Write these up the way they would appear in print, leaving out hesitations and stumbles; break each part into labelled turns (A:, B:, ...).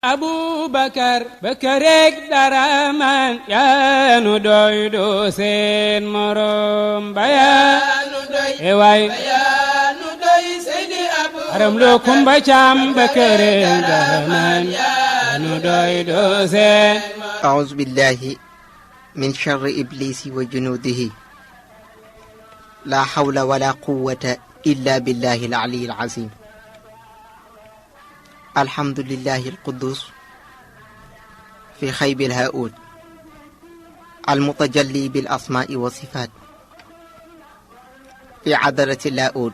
A: Abubakar Bakarek daraman yanu doy do sen morom bayanu doy eway bayanu doy Seydi Abu aram lo kumba cham Bakarek daraman yanu doy do sen
B: أعوذ بالله من شر إبليس وجنوده لا حول ولا قوة إلا بالله العلي العظيم الحمد لله القدوس في خيب الهؤلاء المتجلي بالأسماء والصفات في عذرة اللاؤول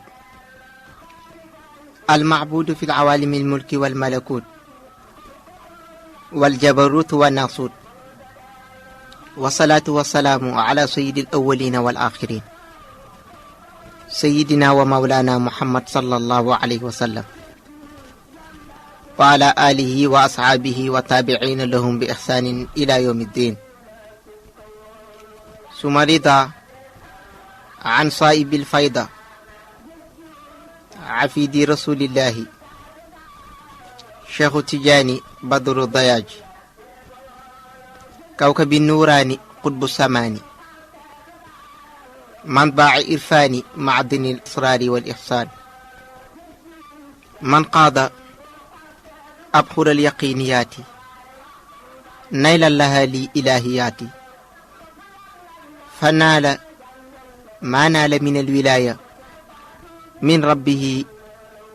B: المعبود في العوالم الملك والملكوت والجبروت والناصوت والصلاة والسلام على سيد الأولين والآخرين سيدنا ومولانا محمد صلى الله عليه وسلم وعلى آله وأصحابه وتابعين لهم بإحسان إلى يوم الدين ثم رضا عن صائب الفيضة عفيد رسول الله شيخ تجاني بدر الضياج كوكب النوراني قطب السماني منبع إرفاني معدن الإصرار والإحسان من قاد أبحر اليقينيات نيلا لها لي إلهياتي فنال ما نال من الولاية من ربه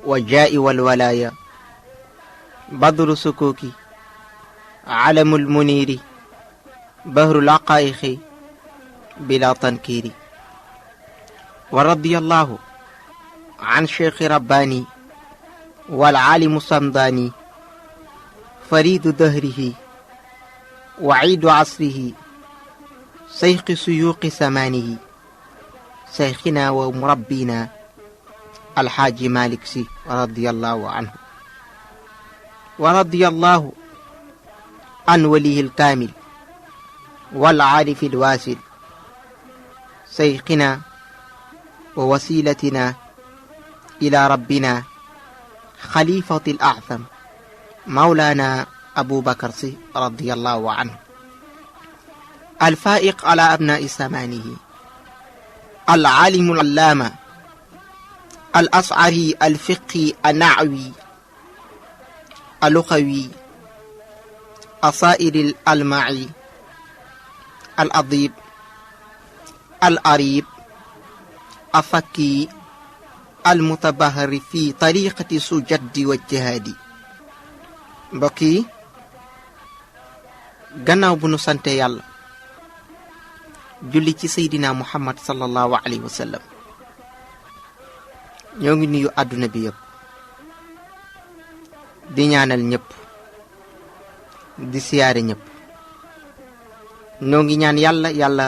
B: وجاء والولاية بدر سكوكي علم المنير بهر العقائق بلا تنكير ورضي الله عن شيخ رباني والعالم الصمداني فريد دهره وعيد عصره شيخ سيوق زمانه شيخنا ومربينا الحاج مالك سي رضي الله عنه ورضي الله عن وليه الكامل والعارف الواسل شيخنا ووسيلتنا إلى ربنا خليفة الأعظم مولانا أبو بكر سي رضي الله عنه الفائق على أبناء زمانه العالم العلامة الأشعري الفقهي النحوي اللغوي الصائر الألمعي الأديب الأريب الفقيه المتبحر في طريقة سجد والجهاد mbokk yi gannaaw bu nu sante yàlla julli ci seydina muhammad sallallahu alayhi wa sallam ñoo ngi nuyu àdduna bi yëpp di ñaanal ñëpp di siyaare ñëpp ñoo ngi ñaan yàlla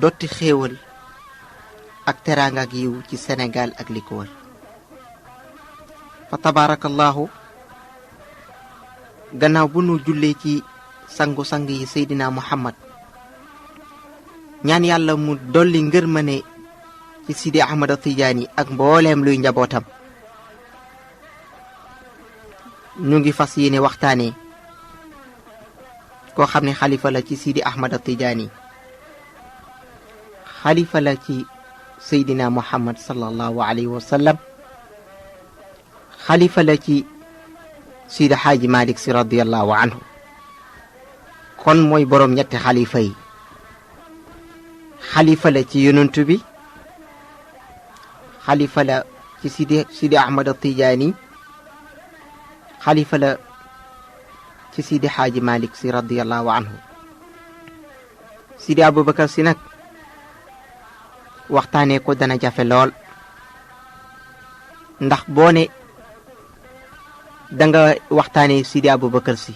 B: dotti xéewal ak teraanga ak yiw ci Sénégal ak li ko wër fa tabarakallahu gannaaw bu nu jullee ci sangu-sang yi seydina muhammad ñaan yàlla mu dolli ngërmane ci Sidi Ahmad Tijaani ak mbooleem luy njabootam ñu ngi fas yéene waxtaane koo xam ne xalifa la ci Sidi Ahmad Tijaani xalifa la ci seydina muhammad sallallahu alayhi wa sallam xalifa la ci Sidi Xaaji Malik Si radiyallahu anhu kon mooy boroom ñetti xalifa yi xalifa la ci yonent bi xalifa la ci Sidi Ahmad Tijaani xalifa la ci Sidi Xaaji Malik Si radiyallahu anhu Sidi Abubakar Si nag waxtaanee ko dana jafe lool ndax boo ne danga waxtaanee Sidi Abubakar Si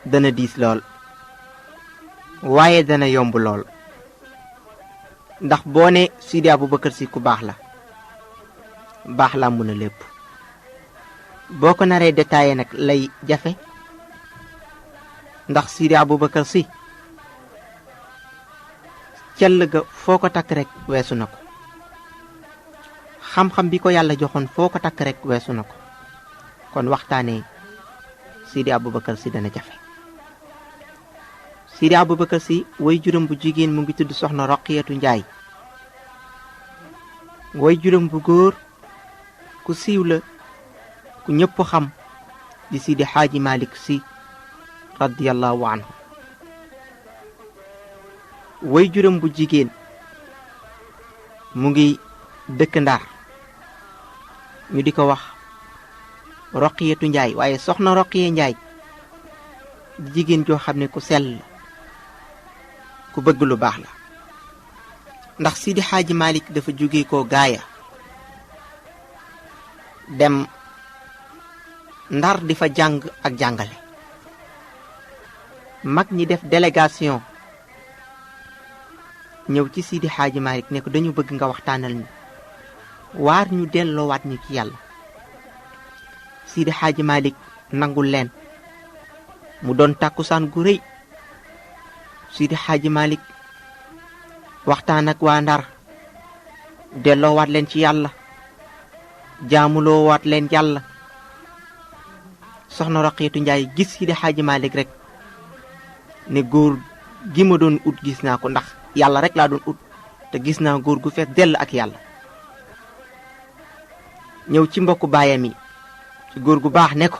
B: dana diis lool waaye dana yomb lool ndax boo ne Sidi Abubakar Si ku baax la mën a lépp boo ko naree détaillé nag lay jafe ndax Sidi Abubakar Si cell ga foo ko takk rek weesu na ko xam-xam bi ko yàlla joxoon foo ko takk rek weesu na ko kon waxtaanee Sidi Aboubacar si dana jafe. Sidi Aboubacar si way juróom bu jigéen mu ngi tudd soxna Roqiyatu Njaay. way juróom bu góor ku siiw la ku ñëpp xam di Sidi Xaaji Malik si radiyallahu anhu. way juróom bu jigéen mu ngi dëkk Ndar ñu di ko wax Roqiyatu Njaay, waaye soxna Roqiya Njaay di jigéen joo xam ne ku sell ku bëgg lu baax la. ndax Sidi Xaaji Malik dafa jóge ko gaaya dem Ndar di fa jàng ak jàngale. mag ñi def délégation ñëw ci Sidi Xaaji Malik ne ko dañu bëgg nga waxtaanal ñu waar ñu delloowaat ñu ci yàlla. Sidi Xaaji Malik nangul leen mu doon tàkkusaan gu rëy. Sidi Xaaji Malik waxtaan ak waa Ndar delloowaat leen ci yàlla, jaamuloowaat leen yàlla. soxna Roqiyatu Njaay gis Sidi Xaaji Malik rek ne góor gi ma doon ut gis naa ko, ndax yàlla rek laa doon ut te gis naa góor gu fees dell ak yàlla. ñëw ci mbokku baayam yi ci góor gu baax ne ko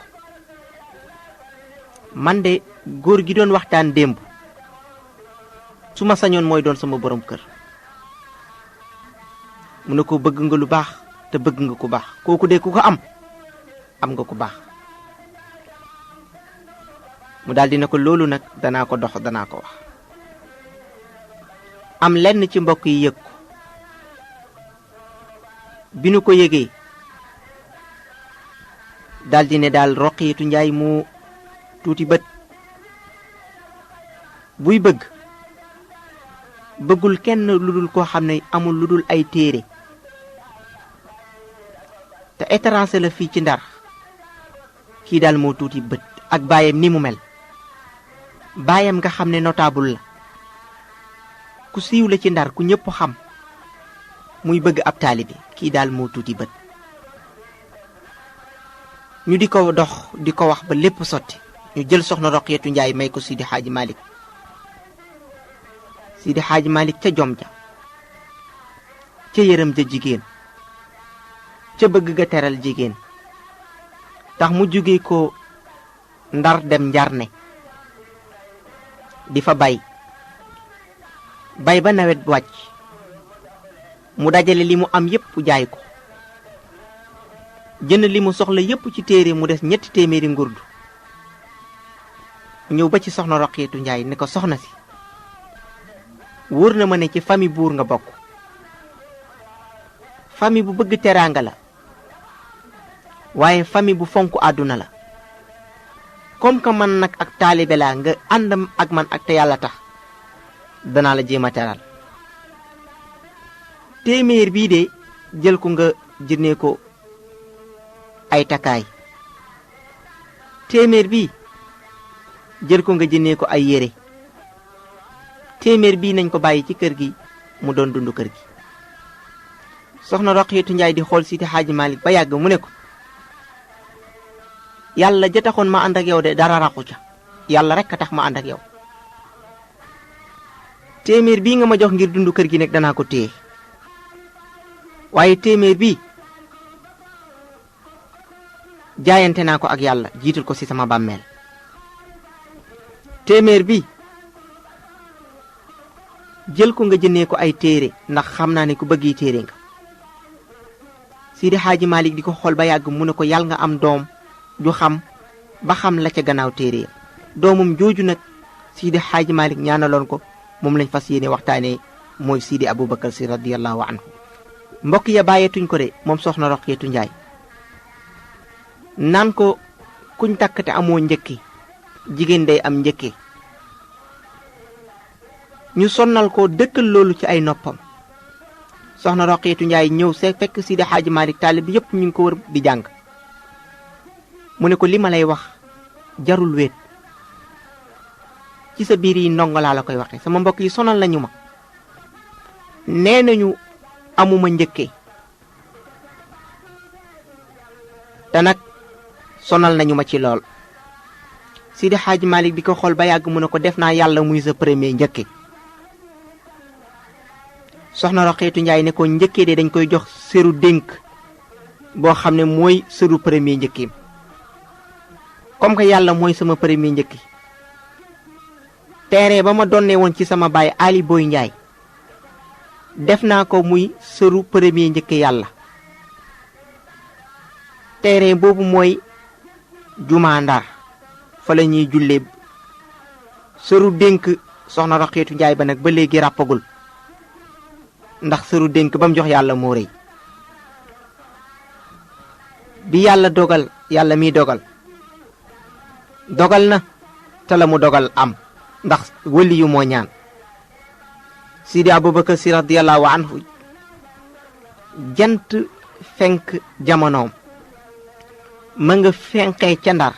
B: man de góor gi doon waxtaan démb su ma sañoon mooy doon sama borom kër. mu ne ko bëgg nga lu baax te bëgg nga ku baax, kooku de ku ko am nga ku baax. mu daldi ne ko loolu nag danaa ko dox, danaa ko wax. am lenn ci mbokk yi yëg ko. bi nu ko yëgee daldi ne daal Roqiyatu Njaay mu tuuti bët, buy bëggul kenn lu dul koo xam ne amul lu dul ay téere te étranger la fii ci Ndar. kii daal moo tuuti bët ak baayam ni mu mel. baayam nga xam ne notable la, ku siiw la ci Ndar, ku ñëpp xam, muy bëgg ab taalibe. kii daal moo tuuti bët. ñu di ko dox di ko wax ba lépp sotti. ñu jël soxna Roqiyatu Njaay may ko Sidi Xaaji Malik. Sidi Xaaji Malik ca jom ja, ca yërëm ja jigéen, ca bëgg ga teral jigéen, tax mu jóge ko Ndar dem Njarne di fa bay ba nawet wàcc mu dajale li mu am yépp jaay ko, jënd li mu soxla yépp ci téere mu des 300 ngurdu. ñëw ba ci soxna Roqiyatu Njaay ne ko soxna si, wóor na ma ne ci famille buur nga bokk, famille bu bëgg teraanga la, waaye famille bu fonk àdduna la. comme que man nag ak taalibe laa, nga àndam ak man ak te yàlla tax, danaa la jéem a teral. 100 bii de jël ko nga jëndee ko ay takkaay, 100 bii jël ko nga jëndee ko ay yére, 100 bii nañ ko bàyyi ci kër gi mu doon dund kër gi. soxna Roqiyatu Njaay di xool Sidi Xaaji Malik ba yàgg mu ne ko yàlla ja taxoon ma ànd ak yow de dara raxu ca, yàlla rek a tax ma ànd ak yow. 100 bii nga ma jox ngir dund kër gi nag danaa ko téye, waaye 100 bii jaayante naa ko ak yàlla, jiital ko ci sama bàmmeel. 100 bii jël ko nga jëndee ko ay téere, ndax xam naa ne ku bëgg yi téere nga. Sidi Xaaji Malik di ko xool ba yàgg mu ne ko yàlla nga am doom ju xam ba xam la ca gannaaw téere ya. doomum jooju nag Sidi Xaaji Malik ñaanaloon ko, moom lañ fas yéene waxtaanee, mooy Sidi Aboubacar si radiyallahu anhu. mbokk ya bàyyeetuñ ko de moom soxna Roqiyatu Njaay, naan ko kuñ takk te amoo njëkki, jigéen day am njëkki. ñu sonnal ko dëkkal loolu ci ay noppam. soxna Roqiyatu Njaay ñëw fekk Sidi Xaaji Malik taalib yépp ñu ngi ko wër di jàng. mu ne ko li ma lay wax jarul wéet, ci sa biir yi ndongo laa la koy waxe, sama mbokk yi sonal nañu ma, nee nañu amuma njëkke, te nag sonal nañu ma ci lool. Sidi Xaaji Malik di ko xool ba yàgg mu ne ko def naa yàlla muy sa premier njëkke. soxna Roqeetu Njaay ne ko njëkkee de dañ koy jox sëru dénk boo xam ne mooy sëru premier njëkkeem comme que yàlla mooy sama premier njëkki terrain ba ma donnee woon ci sama baay Ali Boy Njaay def naa ko muy sëru premier njëkke yàlla terrain boobu mooy jumaa Ndar fa la ñuy jullee sëru dénk soxna Roqeetu Njaay ba nag ba léegi ràppagul ndax sëru dénk ba mu jox yàlla moo rëy bi yàlla dogal yàlla miy dogal na te la mu dogal am ndax wëli yu moo ñaan Sidi Abubakar Si radiyallahu anhu jant fenk jamonoom ma nga fenkee ca Ndar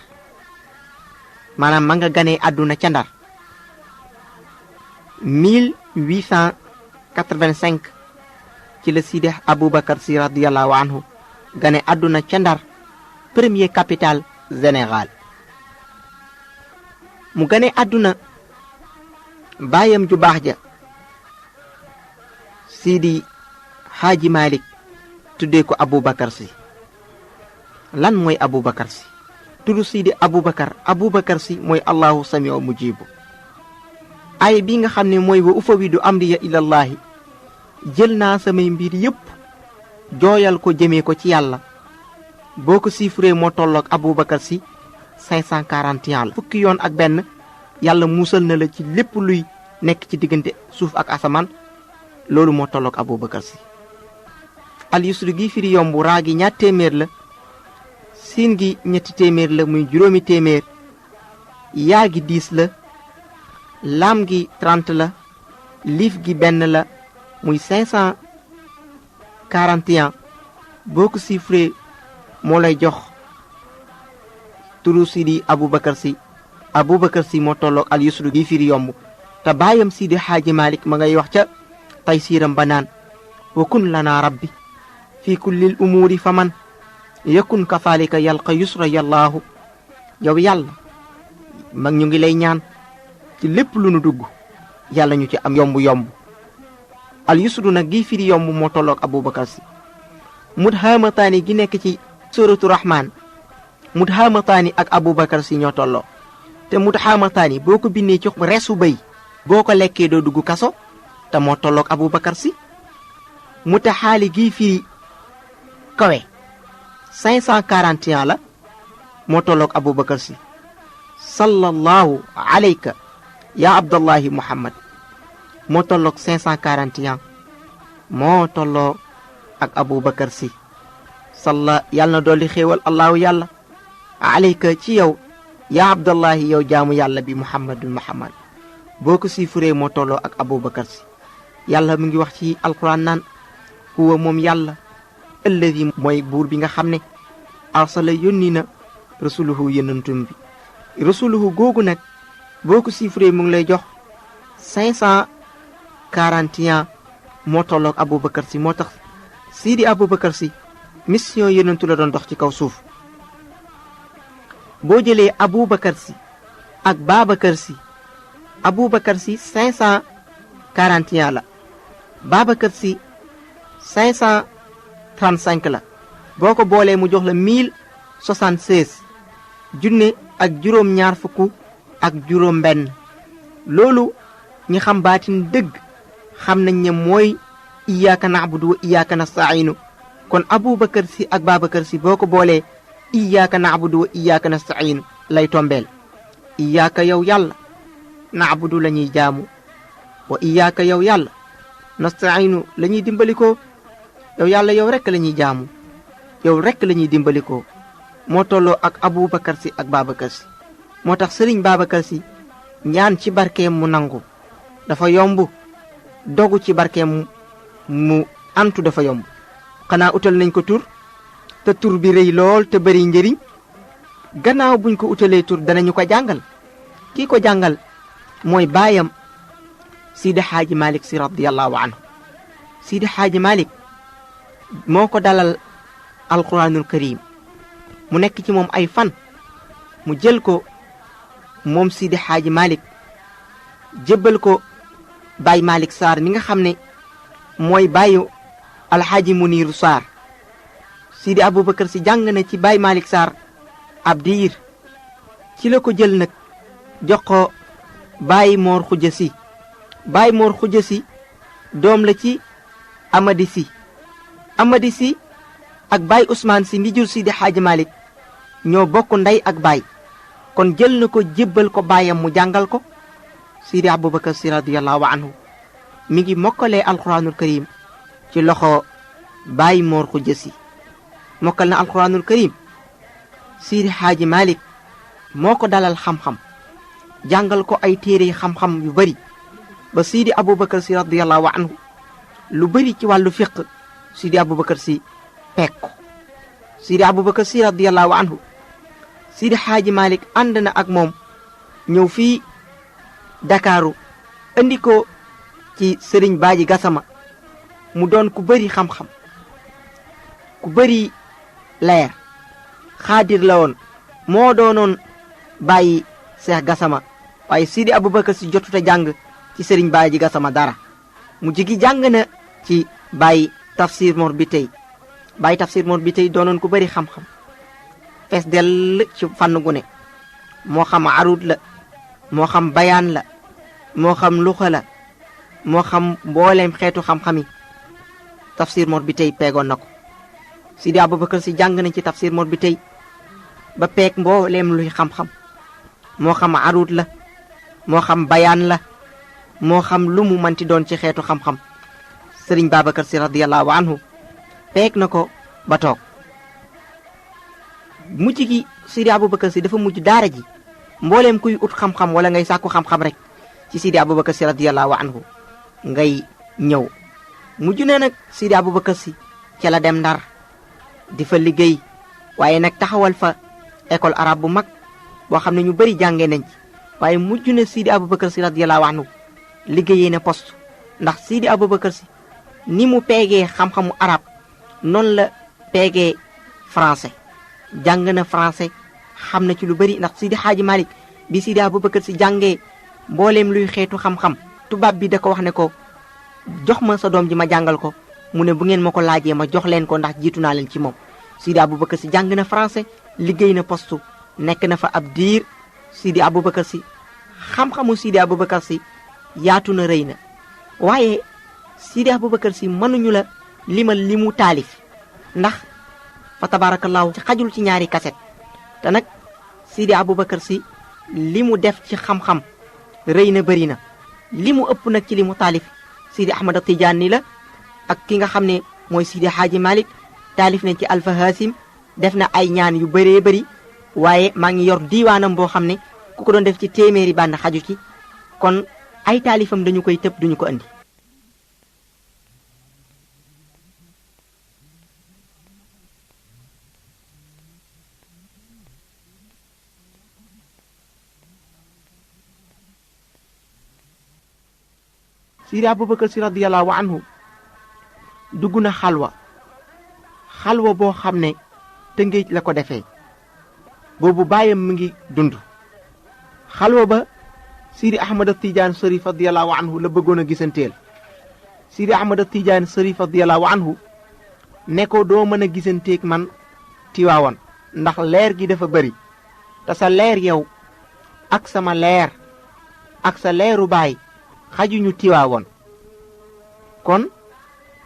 B: maanaam ma nga ganee àdduna ca Ndar 1885 ci la Sidi Abubakar Si radiyallahu anhu gane àdduna ca Ndar premier capitale Sénégal mu gane àdduna baayam ju baax ja Sidi Xaaji Malik tuddee ko Abubakar Si lan mooy Abubakar Si tudd Sidi Abubakar Si mooy allahu samiu mujibu ay bi nga xam ne mooy wa ufawidu amriya ilallahi jël naa samay mbir yépp jooyal ko jëmee ko ci yàlla boo ko chiffré moo tolloog Abubakar Si 541 la fukki yoon ak benn yàlla musal na la ci lépp luy nekk ci diggante suuf ak asamaan loolu moo tolloog Abubakar Si al yusru gi firi yomb raa gi ñaar téeméer la siin gi ñetti téeméer la muy juróomi téeméer yaa gi 10 la laam gi 30 la liif gi benn la muy 541 boo ko chiffré moo lay jox turu Sidi Abubakar Si moo tolloog al yusru gi firi yomb te baayam Sidi Xaaji Malik ma ngay wax ca tay siiram ba naan wa kun lana rabbi fi kullil umuuri fa man yakun kafalika yalqa yusra yallaahu yow yàlla mag ñu ngi lay ñaan ci lépp lu nu dugg yàlla ñu ci am yomb al yusru nag gi firi yomb moo tolloog Abubakar Si mudhaamataani gi nekk ci suratu rahman mudhaamataani ak Abubakar Si ñoo tolloo te mudhaamataani boo ko bindee ci resu bëy boo ko lekkee doo dugg kaso te moo tolloog Abubakar Si mutaxaali gi firi kawe 541 la moo tolloog Abubakar Si sallallahu alayka ya abdallahi muhammad moo tolloog 541 moo tolloo ak Abubakar Si salla yàlla na dolli xéewal allahu yàlla alayka ci yow yaa abdallahi yow jaamu yàlla bi muhammad boo ko siifuree moo tolloo ak Abubakar Si yàlla mu ngi wax ci alquran naan huwa moom yàlla alladi mooy buur bi nga xam ne arsala yónni na rasuluhu yonantum bi rasuluhu googu nag boo ko siifuree mu ngi lay jox 541 moo tolloog Abubakar Si moo tax Sidi Abubakar Si mission yonentu la doon dox ci kaw suuf boo jëlee Abubakar Si ak Babakar Si Abubakar Si 541 la Babakar Si 535 la boo ko boolee mu jox la 1076 junne ak juróom ñaar fukk ak juróom benn loolu ñi xam baatin dëgg xam nañ ne mooy iyyaka na'budu wa iyyaka nasta'inu kon Abubakar Si ak Babakar Si boo ko boolee iyyaka na'budu wa iyyaka nasta'inu lay tombeel iyyaka yow yàlla na'budu la ñuy jaamu wa iyyaka yow yàlla nasta'inu la ñuy dimbalikoo yow yàlla yow rekk la ñuy jaamu yow rekk la ñuy dimbalikoo moo tolloo ak Abubakar Si ak Babakar Si moo tax Sëriñ Babakar Si ñaan ci barkeem mu nangu dafa yomb dogu ci barkeem mu antu dafa yomb xanaa utal nañ ko tur te tur bi rëy lool te bari njëriñ gannaaw buñ ko utalee tur danañu ko jàngal kii ko jàngal mooy baayam Sidi Xaaji Malik Si radiyallahu anhu Sidi Xaaji Malik moo ko dalal alquranul karim mu nekk ci moom ay fan mu jël ko moom Sidi Xaaji Malick jébbal ko Baye Malick Sarr mi nga xam ne mooy bàyyu alxaaji Muniiru Sarr. Sidi Aboubacar si jàng na ci Baye Malick Sarr ab diir ci la ko jël nag jox ko Baye Mor Xuja Si. Baye Mor Xuja Si doom la ci Amady Si. Amady Si ak Baye Ousmane Si mi jur Sidi Xaaji Malick ñoo bokk ndey ak baay, kon jël na ko jébbal ko baayam mu jàngal ko. Sidi Aboubacar si radiyallahu anhu mi ngi mokkalee alquranul karim ci loxo Baye Mor Xuja Si. mokkal na alquranul karim. Sidi Xaaji Malick moo ko dalal xam-xam jàngal ko ay téere xam-xam yu bari ba Sidi Aboubacar si radiyallahu anhu lu bari ci wàllu fiq Sidi Aboubacar si peek ko. Sidi Aboubacar si radiyallahu anhu Sidi Xaaji Malick ànd na ak moom ñëw fii Dakaaru andi ko ci Sëriñ Baaji Gassama mu doon ku bari xam-xam ku bari leer. xaadir la woon moo doonoon bàyyi Seex Gassama waaye Sidi Aboubacar si jotuta jàng ci Sëriñ Baaji Gassama dara mu jigi jàng na ci Baye Tafsir Mor bi tey. Baye Tafsir Mor bi tey doonoon ku bari xam-xam fees dell ci fànn gu ne moo xam arut la moo xam bayaan la moo xam luxa la moo xam mbooleem xeetu xam-xami Tafsir Mor bi tey peegoon na ko. Sidi Aboubacar si jàng na ci Tafsir Mor bi tey ba peeg mbooleem luy xam-xam moo xam arut la moo xam bayaan la moo xam lu mu manti doon ci xeetu xam-xam Sëriñ Babacar si radiyallahu anhu peeg na ko ba toog. mujj gi Sidi Aboubacar si dafa mujj daara ji mbooleem kuy ut xam-xam wala ngay sàkku xam-xam rek ci Sidi Aboubacar si radiyallahu anhu ngay ñëw. mujj na nag Sidi Aboubacar si ca la dem Ndar di fa liggéey waaye nag taxawal fa école arabe bu mag boo xam ne ñu bari jàngee nañ ci waaye mujj na Sidi Aboubacar si radiyallahu anhu liggéeyee na poste ndax Sidi Aboubacar si ni mu peegee xam-xamu arab noonu la peegee français. jàng na français xam na ci lu bari ndax Sidi Xaaji Malick bi Sidi Aboubacar si jàngee mbooleem luy xeetu xam-xam tubaab bi da ko wax ne ko jox ma sa doom ji ma jàngal ko mu ne bu ngeen ma ko laajee ma jox leen ko ndax jiitu naa leen ci moom. Sidi Aboubacar si jàng na français liggéey na poste nekk na fa ab diir. Sidi Aboubacar si xam-xamu Sidi Aboubacar si yaatu na rëy na waaye Sidi Aboubacar si mënuñu la limal li mu taalif ndax fa tabaarakallaahu ci xajul ci ñaari kaset te nag Sidi Aboubacar si li mu def ci xam-xam rëy na bëri na. li mu ëpp nag ci li mu taalif Sidi Ahmad Tijaani la ak ki nga xam ne mooy Sidi Xaaji Malick taalif nañ ci Alfa Hasim def na ay ñaan yu bëree bëri waaye maa ngi yor diiwaanam boo xam ne ku ko doon def ci téeméeri bànn xaju ci kon ay taalifam dañu koy tëb duñu ko andi. Sidi Aboubacar si radiyallahu anhu dugg na xalwa boo xam ne Tëngéej la ko defee boobu baayam mi ngi dund. xalwa ba Sidi Ahmad Tidiane Sërif radiyallahu anhu la bëggoon a gisanteel. Sidi Ahmad Tidiane Sërif radiyallahu anhu ne ko doo mën a gisanteeg man Tiwaawan ndax leer gi dafa bari te sa leer yow ak sama leer ak sa leeru baay xajuñu Tiwaawan kon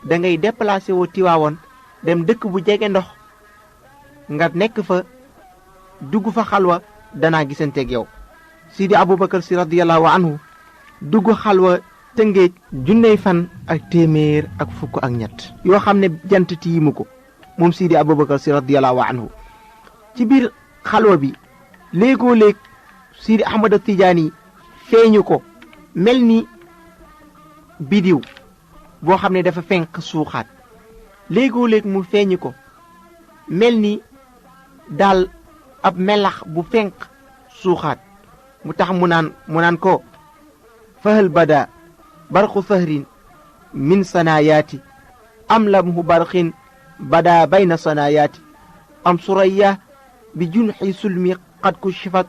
B: da ngay déplacé woo Tiwaawan dem dëkk bu jege ndox nga nekk fa dugg fa xalwa danaa gisanteeg yow. Sidi Aboubacar si radiyallahu anhu dugg xalwa Tëngéej junney fan ak téeméer ak fukk ak ñett yoo xam ne jant tiimu ko moom Sidi Aboubacar si radiyallahu anhu. ci biir xalwa bi léegoo léeg Sidi Ahmad Tijaani feeñu ko mel ni bidiw boo xam ne dafa fenk suuxaat léegoo léeg mu feeñu ko mel ni daal ab melax bu fenk suuxaat mu tax mu naan ko fahal bada barqu fahrin min sanaayaati am lamhu barqin bada bayna sanaayaati am suraya bi junxi sulmi qad kushifat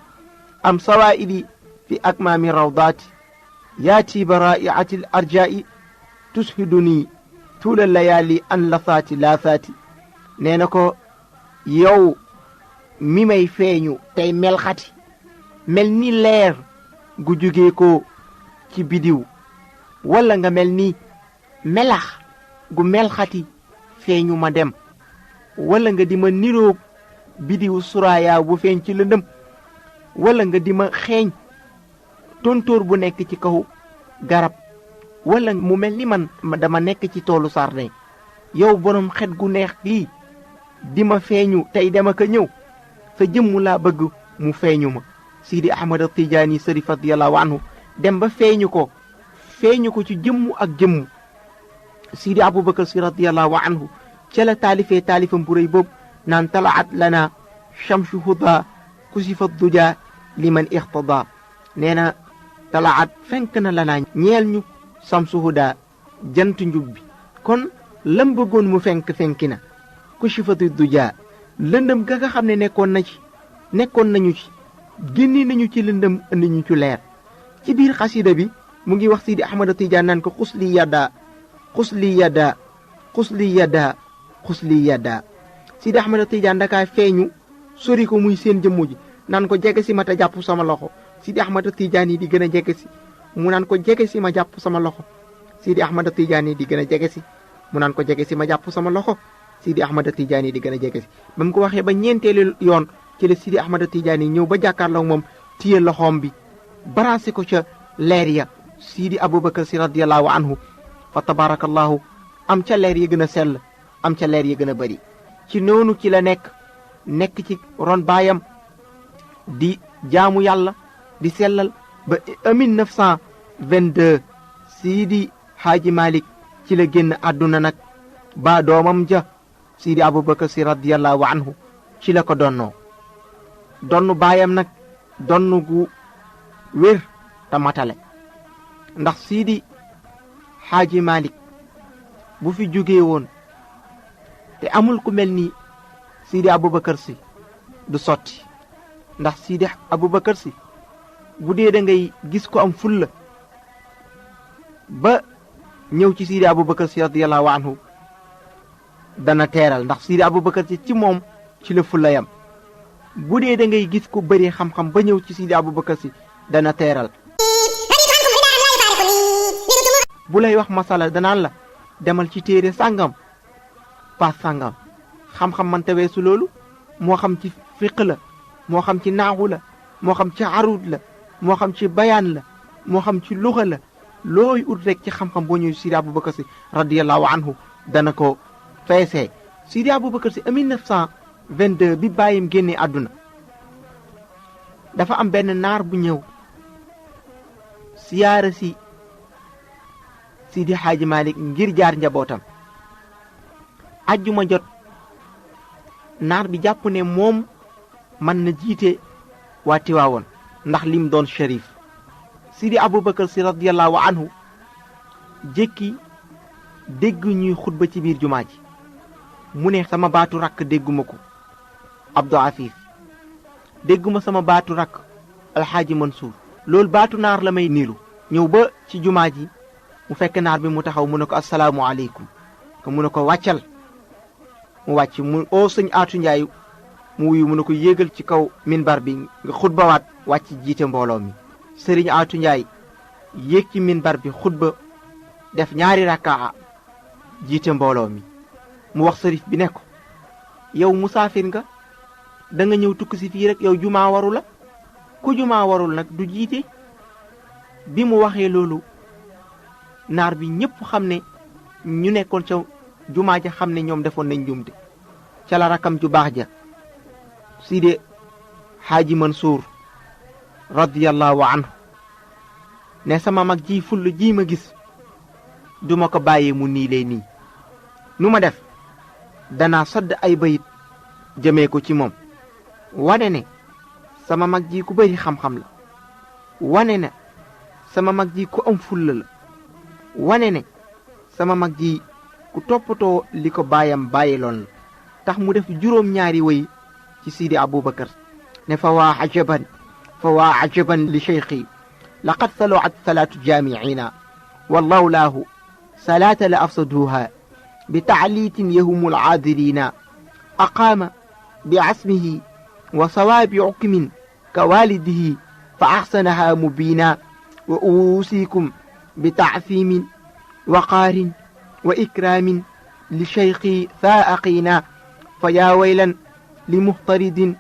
B: am sawaa'idi fi akmaami rawdaati yaati baraa'iati al arjaa'i tushiduni tuula layaali an lasaati laasaati nee na ko yow mi may feeñu tey melxati mel ni leer gu jógee ko ci bidiw walla nga mel ni melax gu melxati feeñu ma dem walla nga di ma niroog bidiw suraaya bu feeñ ci lëndëm walla nga di ma xeeñ tontóor bu nekk ci kaw garab walla mu mel ni man dama nekk ci toolu sardin yow borom xet gu neex lii di ma feeñu tey dama ko ñëw sa jëmm laa bëgg mu feeñu ma Sidi Ahmad Tijaani Sharif radiyallahu anhu dem ba feeñu ko ci jëmm ak jëmm Sidi Abubakar Si radiyallahu anhu ca la taalifee taalifam bu rëy boobu naan talaat lana shamsu huda kusifa duja liman ixtada nee na talaat fenk na lanaa ñeel ñu shamsu huda jant njub bi kon lam bëggoon mu fenki na kusifatu duja lëndëm ga nga xam ne nekkoon nañu ci génne nañu ci lëndëm andi ñu ci leer ci biir xasida bi mu ngi wax Sidi Ahmad Tijaan naan ko xusli yadda xusli yadda xusli yadda xusli yadda Sidi Ahmad Tijaan dakaa feeñu sori ko muy seen jëmmu ji naan ko jege si ma te jàpp sama loxo Sidi Ahmad Tijaan yi di gën a jege si mu naan ko jege si ma jàpp sama loxo Sidi Ahmad Tijaan yi di gën a jege si mu naan ko jege si ma jàpp sama loxo Sidi Ahmad Tijaan yi di gën a jege si ba mu ko waxee ba ñeenteelu yoon ci la Sidi Ahmad Tijaan yi ñëw ba jàkkaarloo moom téye loxoom bi baraase ko ca leer ya Sidi Abubakar Si radiyallahu anhu fa tabarakallahu am ca leer ya gën a sell am ca leer ya gën a bari ci noonu ci la nekk ci ron baayam di jaamu yàlla di sellal ba 1922 Sidi Haaji Malik ci la génn àdduna nag ba doomam ja Sidi Abubakar Si radiyallahu anhu ci la ko donnoo donnu baayam nag donnu gu wér te matale ndax Sidi Haaji Malik bu fi jógee woon te amul ku mel ni Sidi Abubakar Si du sotti ndax Sidi Abubakar Si bu dee da ngay gis ko am fulla ba ñëw ci Sidi Abubakar Si radiyallahu anhu dana teeral ndax Sidi Abubakar Si ci moom ci la fulla yam bu dee da ngay gis ko bëri xam-xam ba ñëw ci Sidi Abubakar Si dana teeral bu lay wax masala danaan la demal ci téere sàngam paas sàngam xam-xam man taweesu loolu moo xam ci fiq la moo xam ci naaxu la moo xam ci arud la moo xam ci bayaan la moo xam ci luxa la looy ut rek ci xam-xam boo ñëw Sidi Abubakar Si radiyallahu anhu dana ko feesee Sidi Abubakar Si 1922 bi bàyyim génnee àdduna dafa am benn naar bu ñëw siyaara si Sidi Haaji Malik ngir jaar njabootam ajjuma jot naar bi jàpp ne moom mën na jiite waa Tiwaawoon ndax lim doon shérif Sidi Abubakar Si radiyallahu anhu jékki dégg ñuy xutba ci biir jumaa ji mu ne sama baatu rakk dégguma ko Abdou Afif dégguma sama baatu rakk Alxaaji Mansour loolu baatu naar la may niilu ñëw ba ci jumaa ji mu fekk naar bi mu taxaw mu ne ko assalaamu aleykum ko mu ne ko wàccal mu wàcc mu oo sëñ Aatu Njaay mu wuyu mu ne ko yéegal ci kaw minbar bi nga xutbawaat wàcc jiite mbooloo mi sëriñ Aatu Njaay yéeg ci minbar bi xutba def ñaari rakkaa jiite mbooloo mi mu wax sërif bi ne ko yow musaafir nga da nga ñëw tukki si fii rek yow jumaa waru la ku jumaa warul nag du jiite bi mu waxee loolu naar bi ñépp xam ne ñu nekkoon ca jumaa ja xam ne ñoom defoon nañ njuumte ca la rakam ju baax ja Sidi Haaji Mansour radiyallahu anhu ne sama mag ji full ji ma gis duma ko bàyyee mu niilee nii nu ma def danaa sodd ay bayit jëmee ko ci moom wane ne sama mag ji ku bari xam-xam la wane ne sama mag ji ku am fulla la wane ne sama mag ji ku toppatoo li ko baayam bàyyiloon la tax mu def juróom-ñaari way ci Sidi Abubakar ne fa waa ajaban فوا عجبا لشيخي لقد صلعت صلاة جامعنا والله له صلاة لأفسدوها بتعليت يهم العاذرين أقام بعصمه وصواب عكم كوالده فأحسنها مبينا وأوصيكم بتعثيم وقار وإكرام لشيخي فائقينا فيا ويلا لمهطرد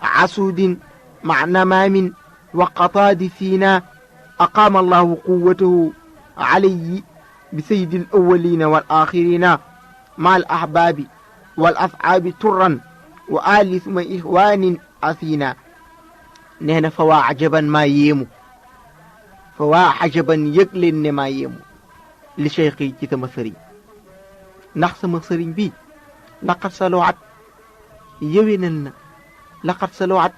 B: عسود مع نمام وقطاد فينا أقام الله قوته علي بسيد الأولين والآخرين مع الأحباب والأصحاب ترا وآل ثم إخوان أثينا نحن فوا عجبا ما ييمو فوا عجبا يقلن ما ييمو لشيخي ci sama sëriñ ndax sama sëriñ bi laqad saluat yëwénal na laqad saluat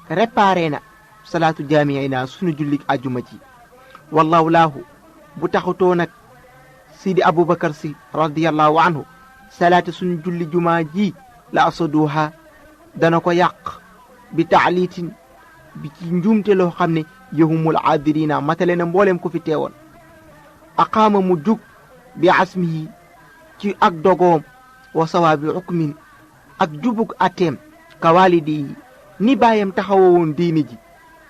B: réparé na salaatu jaamiina sunu jullik àjjuma ji wallahu laahu bu taxutoo nag sidi abubakar si radiyallahu anhu salaatu sunu julli jumaa ji la asaduha dana ko yàq bi taaliitin bi ci njuumte loo xam ne yahumul aadirina matale na mbooleem ko fi teewoon aqaama mu jug bi asmihi ci ak dogoom wa sawaabi ukmin ak jubug ateem ka waalidi ni baayam taxawoon diini ji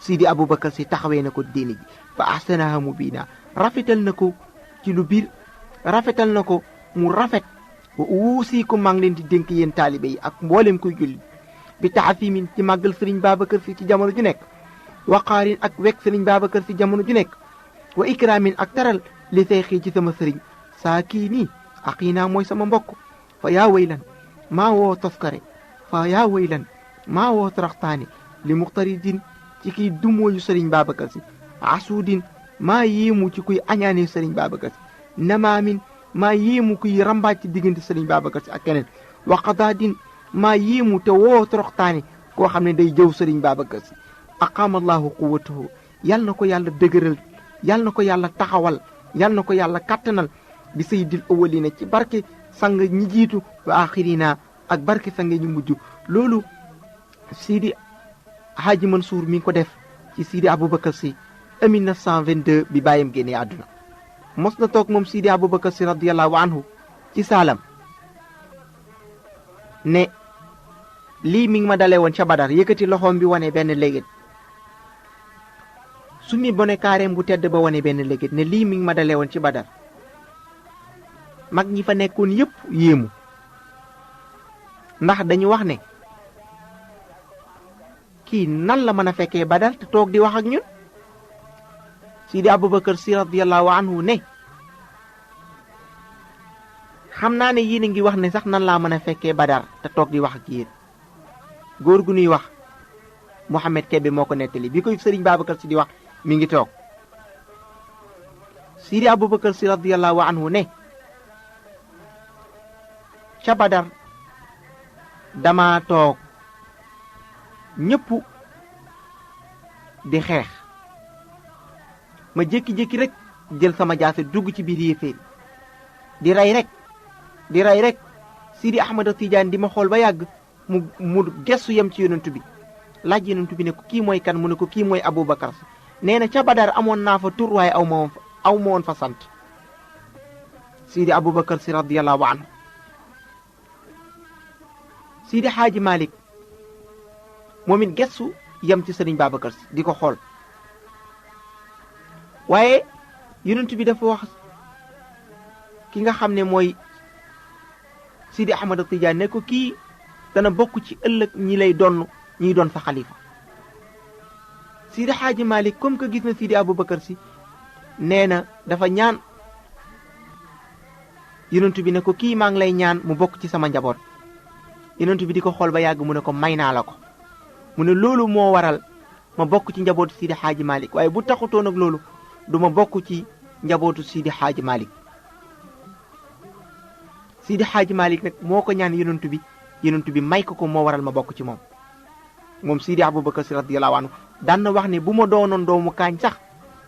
B: sidi abubakar si taxawee na ko diini ji fa ahsanaha mubina rafetal na ko ci lu biir rafetal na ko mu rafet wa uusikum maa ngi leen di dénk yéen taalibe yi ak mboolem kuy julli bi taafimin ci màggal sëriñ Babacar si ci jamono ju nekk waqaarin ak wekk sëriñ Babacar si jamono ju nekk wa ikraamin ak taral li seexii ci sama sëriñ saa kii nii aqiinaa mooy sama mbokk fa yaa waylan maa woo toskare fa yaa waylan maa woo taraxtaane li muxtaridin ci kiy dumooyu sëriñ Babacar si asuudin maa yéemu ci kuy añaane sëriñ Babacar si namaamin maa yéemu kuy rambaaj ci diggante sëriñ Babacar si ak keneen waqadaadin maa yéemu te woo toroxtaane koo xam ne day jëw sëriñ Babacar si aqaama allahu quwwatahu yal na ko yàlla dëgëral yal na ko yàlla taxawal yal na ko yàlla kattanal bi sayyidil awwalina ci barke sang ñi jiitu wa axirina ak barke sang ñu mujj loolu Sidi Hadji Mansour mi ngi ko def ci Sidi Aboubacar si 1922 bi bàyyam génnee àdduna mos na toog moom Sidi Aboubacar si radiyallahu anhu ci saalam ne lii mi ngi ma dalee woon ca Badar yëkkati loxoom bi wane benn léegét su mi bone kaareem bu tedd ba wane benn léegét ne lii mi ngi ma dalee woon ci Badar mag ñi fa nekkoon yépp yéemu ndax dañu wax ne kii nan la mën a fekkee Badar te toog di wax ak ñun Sidi Aboubacar si radiyallahu anhu ne xam naa ne yéen a ngi wax ne sax nan laa mën a fekkee Badar te toog di wax ak yéen góor gu nuy wax Mouhamed Kébé moo ko nettali bi koy sëriñ Babacar si di wax mi ngi toog Sidi Aboubacar si radiyallahu anhu ne ca Badar dama toog ñëpp di xeex ma jékki-jékki rek jël sama jaase dugg ci biir yéeféer di rey rek Sidi Ahmad Tidiane di ma xool ba yàgg mu gestu yem ci yonent bi laaj yonent bi ne ko kii mooy kan mu ne ko kii mooy Aboubacar nee na ca Badar amoon naa fa tur waaye aw ma woon fa sant Sidi Aboubacar si radiyallahu anhu Sidi Hadji Malick moom it gestu yem ci sëriñ Babacar si di ko xool waaye yonent bi dafa wax ki nga xam ne mooy Sidi Ahmad Tidiane ne ko kii dana bokk ci ëllëg ñiy doon sa xalifa Sidi Hadji Malick comme que gis na Sidi Aboubacar si nee na dafa ñaan yonent bi ne ko kii maa ngi lay ñaan mu bokk ci sama njaboot yonent bi di ko xool ba yàgg mu ne ko may naa la ko mu ne loolu moo waral ma bokk ci njabootu Sidi Hadji Malick waaye bu taxutoon ak loolu du ma bokk ci njabootu Sidi Hadji Malick Sidi Hadji Malick nag moo ko ñaan yonent bi may ko moo waral ma bokk ci moom Sidi Aboubacar si radiyallahu anhu daan na wax ne bu ma doonoon doomu kaañ sax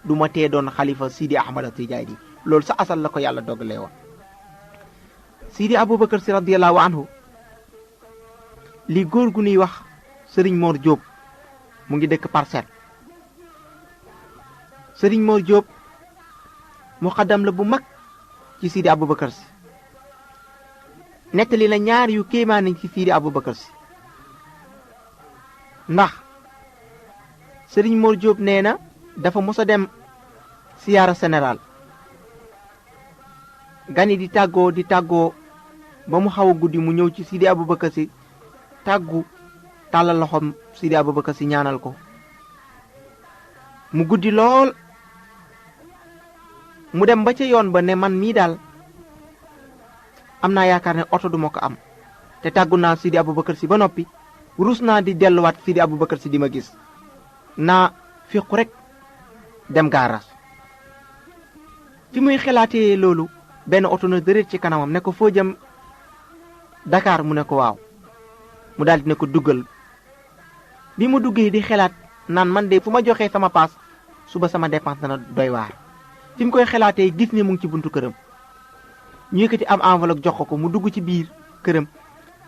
B: du ma tee doon xalifa Sidi Ahmad Tijaani loolu sa asal la ko yàlla dogalee woon Sidi Aboubacar si radiyallahu anhu li góor gu nuy wax Sëriñ Mor Diop mu ngi dëkk Parcelles sëriñ Mor Diop muqaddam la bu mag ci Sidi Aboubacar si nettali na ñaar yu kéemaan nañ ci Sidi Aboubacar si ndax sëriñ Mor Diop nee na dafa mos a dem siyaara général gani di tàggoo ba mu xaw a guddi mu ñëw ci Sidi Aboubacar si tàggu tàllal loxoom Sidi Aboubacar si ñaanal ko mu guddi lool mu dem ba ca yoon ba ne man mii daal am naa yaakaar ne oto du ma ko am te tàggu naa Sidi Aboubacar si ba noppi rus naa di delluwaat Sidi Aboubacar si di ma gis naa fiqu rek dem gaaras fi muy xalaatee loolu benn oto na dërët ci kanamam ne ko foo jëm Dakar mu ne ko waaw mu daal di ne ko duggal bi mu duggee di xelaat naan man de fu ma joxee sama paas suba sama dépense dana doy waar fi mu koy xelaatee gis ne mu ngi ci buntu këram ñu yëkkati am enveloppe jox ko mu dugg ci biir këram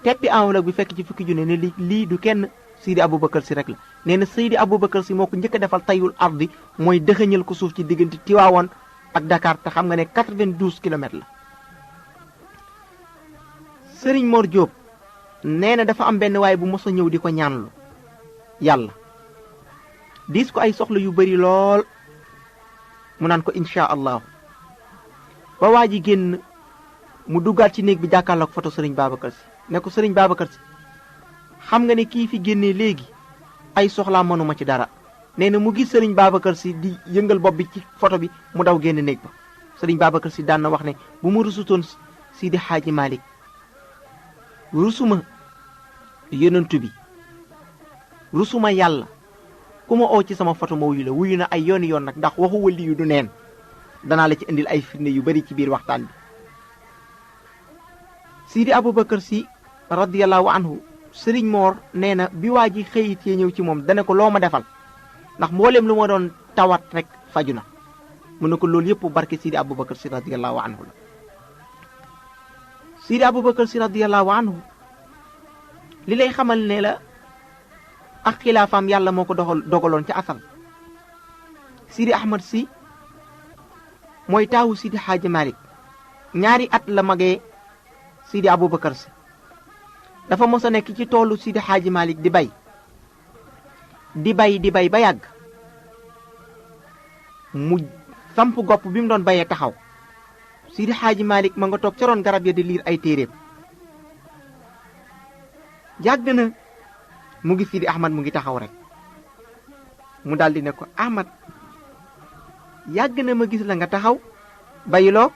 B: teppi enveloppe bi fekk ci fukki junne ne lii du kenn Sidi Aboubacar si rek la nee na Sidi Aboubacar si moo ko njëkk a defal tayul ardi mooy dëxëñal ko suuf ci diggante Tiwaawoon ak Dakar te xam nga ne 92 kilomètres la. Sëriñ Mor Diop nee na dafa am benn waay bu mos a ñëw di ko ñaanlu yàlla diis ko ay soxla yu bari lool mu naan ko incha allahu ba waa ji génn mu duggaat ci néeg bi jàkkaarloog photo Sëriñ Babacar si ne ko Sëriñ Babacar si xam nga ne kii fi génnee léegi ay soxlaa mënuma ci dara nee na mu gis Sëriñ Babacar si di yëngal bopp bi ci photo bi mu daw génn néeg ba Sëriñ Babacar si daan na wax ne bu mu rusutoon Sidi Xaaji Malick rusuma yonentu bi rusuma yàlla ku ma oo ci sama photo ma wuyu na ay yoon nag ndax waxu wëlli yu du neen danaa la ci indil ay firnde yu bari ci biir waxtaan bi Sidi Aboubacar si radiyallahu anhu Sëriñ Moor nee na bi waa ji xëyit yee ñëw ci moom dana ko loo ma defal ndax mboolem lu ma doon tawat rek faju na mu ne ko loolu yëpp barke Sidi Aboubacar si radiyallahu anhu la Sidi Aboubacar si radiyallahu anhu li lay xamal ne la ak xilaafaam yàlla moo ko dogaloon ca asal Sidi Ahmad si mooy taawu Sidi Xaaji Malick ñaari at la magee Sidi Aboubacar si dafa mos a nekk ci toolu Sidi Xaaji Malick di bay ba yàgg mu samp gopp bi mu doon bayee taxaw Sidi Xaaji Malick ma nga toog ca roon garab ya di liir ay téeréem yàgg na mu ngi Sidi Ahmad mu ngi taxaw rek mu daldi ne ko Ahmad yàgg na ma gis la nga taxaw bayiloo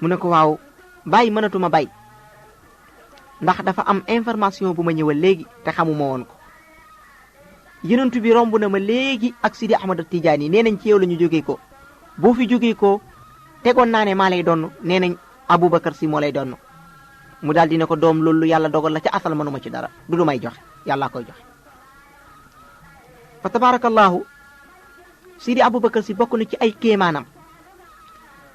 B: mu ne ko waaw bàyyi mënatuma bay ndax dafa am information bu ma ñëwal léegi te xamuma woon ko yenentu bi romb na ma léegi ak Sidi Ahmad Tijaani nee nañ ci yow la ñu jógee ko boo fi jógee ko tegoon naa ne maa lay donn nee nañ Aboubacar si moo lay donn mu daal di ne ko doom loolu yàlla dogal la ca asal mënuma ci dara du lu may joxe yàllaa koy joxe fa tabarakallahu Sidi Aboubacar si bokk na ci ay kéemaanam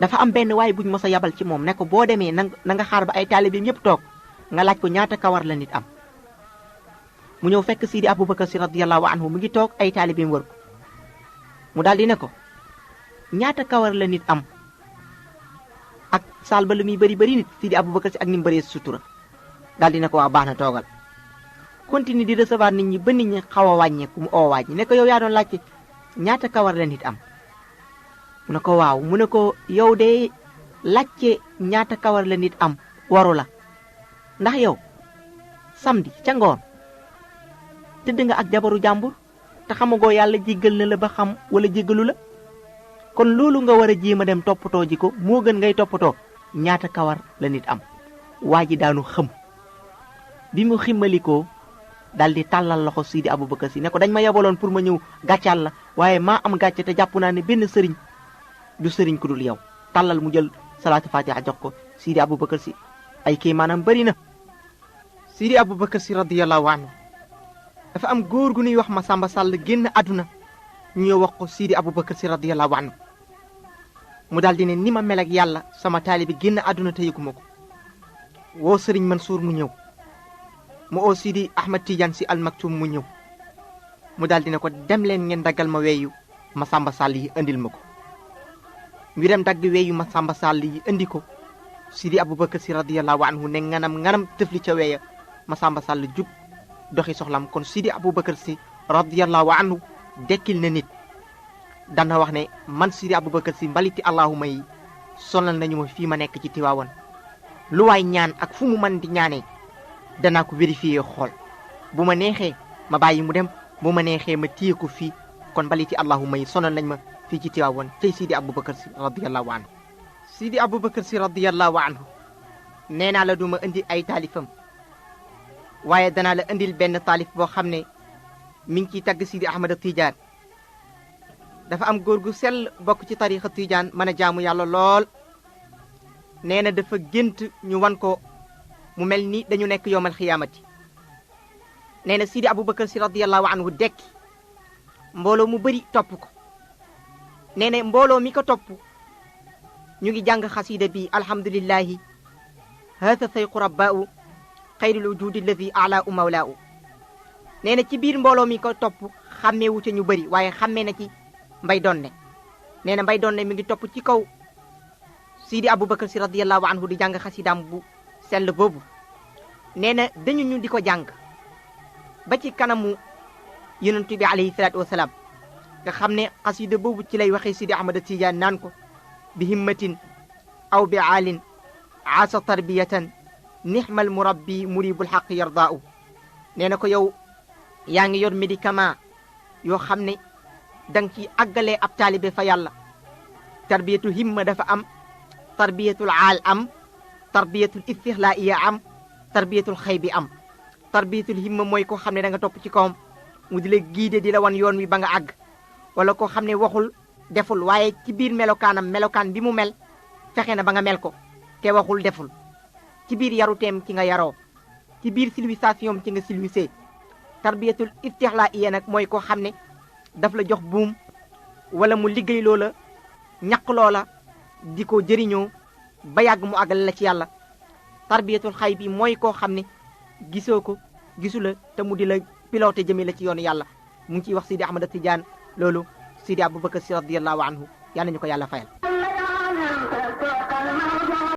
B: dafa am benn waay buñ mos a yabal ci moom ne ko boo demee na nga xaar ba ay taalibeem yépp toog nga laaj ko ñaata kawar la nit am mu ñëw fekk Sidi Aboubacar si radiyallahu anhu mu ngi toog ay taalibeem wër ko mu daal di ne ko ñaata kawar la nit am ak saal ba lu muy bëri nit Sidi Aboubacar si ak ni mu bëree sutura daal di ne ko waa baax na toogal continue di recevoir nit ñi ba nit ñi xaw a wàññeeku mu oo wàññi ne ko yow yaa doon laajte ñaata kawar la nit am mu ne ko waaw mu ne ko yow de laajte ñaata kawar la nit am waru la ndax yow samedi ca ngoon tëdd nga ak jabaru jàmbur te xamagoo yàlla jéggal na la ba xam wala jéggalu la kon loolu nga war a jéem a dem toppatoo ji ko moo gën ngay toppatoo ñaata kawar la nit am waa ji daanu xëm bi mu ximmalikoo dal di tàllal loxo Sidi Aboubacar si ne ko dañ ma yebaloon pour ma ñëw gàccal la waaye maa am gàcce te jàpp naa ne benn sëriñ du sëriñ ku dul yow tàllal mu jël salaatu fatiha jox ko Sidi Aboubacar si ay kii maanaam bëri na Sidi Aboubacar si radiyallahu anhu dafa am góor gu ñuy wax Masamba Sall génn àdduna ñu ñëw wax ko Sidi Aboubacar si radiyallahu anhu mu daal di ne ni ma mel ak yàlla sama taalibi génn àdduna te yëguma ko woo sëriñ Mansour mu ñëw mu oo Sidi Ahmad Tidiane si almaktum mu ñëw mu daal di ne ko dem leen ngeen daggal ma weeyu Masamba Sall yi indil ma ko ñu dem dagg weeyu Masamba Sall yi indi ko Sidi Aboubacar si radiyallahu anhu ne nganam tëfli ca weeya Masamba Sall jug doxi soxlam kon Sidi Aboubacar si radiyallahu anhu dekkil na nit dana wax ne man Sidi Aboubacar si mbaliti allahuma yi sonal nañu ma fii ma nekk ci Tiwaawan lu waay ñaan ak fu mu mën di ñaanee danaa ko vérifier xool bu ma neexee ma bàyyi mu dem bu ma neexee ma téye ko fii kon mbaliti allahuma yi sonal nañ ma fii ci Tiwaawan tey Sidi Aboubacar si radiyallahu anhu Sidi Aboubacar si radiyallahu anhu nee naa la duma indi ay taalifam waaye danaa la indil benn taalif boo xam ne mi ngi ciy tagg Sidi Ahmad Tidiane dafa am góor gu sell bokk ci tarixa Tidiane mën a jaamu yàlla lool nee na dafa gént ñu wan ko mu mel ni dañu nekk yowmal xiyaamati nee na Sidi Aboubacar si radiyallahu anhu dekki mbooloo mu bëri topp ko nee na mbooloo mi ko topp ñu ngi jàng xasida bi alhamdulillahi haata sayqu rabbaa'u xayrul wujudi alladi a'laa'u mawlaa'u nee na ci biir mbooloo mi ko topp xàmmeewu ca ñu bëri waaye xàmmee na ci mbay donne nee na mbay donne mi ngi topp ci kaw Sidi Aboubacar si radiyallahu anhu di jàng xasidaam bu sell boobu nee na dañu ñu di ko jàng ba ci kanamu yonent bi alayhi salaatu wasalaam nga xam ne xasida boobu ci lay waxee Sidi Ahmad Tidiane naan ko bi himmatin aw bi aalin aasa tarbiyatan nixmal murabbi muribul xaq yardaa'u nee na ko yow yaa ngi yor médicament yoo xam ne danga ci àggalee ab taalibe fa yàlla tarbiyatul himma dafa am tarbiyatul aal am tarbiyatul istixlaa'iya am tarbiyatul xëy bi am tarbiyatul himma mooy koo xam ne da nga topp ci kawam mu di la giide di la wan yoon wi ba nga àgg wala koo xam ne waxul deful waaye ci biir melokaan bi mu mel fexe na ba nga mel ko te waxul deful ci biir yaruteem ci nga yaroo ci biir civilisation ci nga civilisé tarbiyatul istixlaa'iya nag mooy koo xam ne daf la jox buum wala mu liggéey loola ñaq loola di ko jëriñoo ba yàgg mu àggal la ci yàlla tarbiyatul xay bi mooy koo xam ne gisoo ko gisu la te mu di la piloté jëme la ci yoonu yàlla mu ngi ciy wax Sidi Ahmad Tidiane loolu Sidi Aboubacar si radiyallahu anhu yal nañu ko yàlla fayal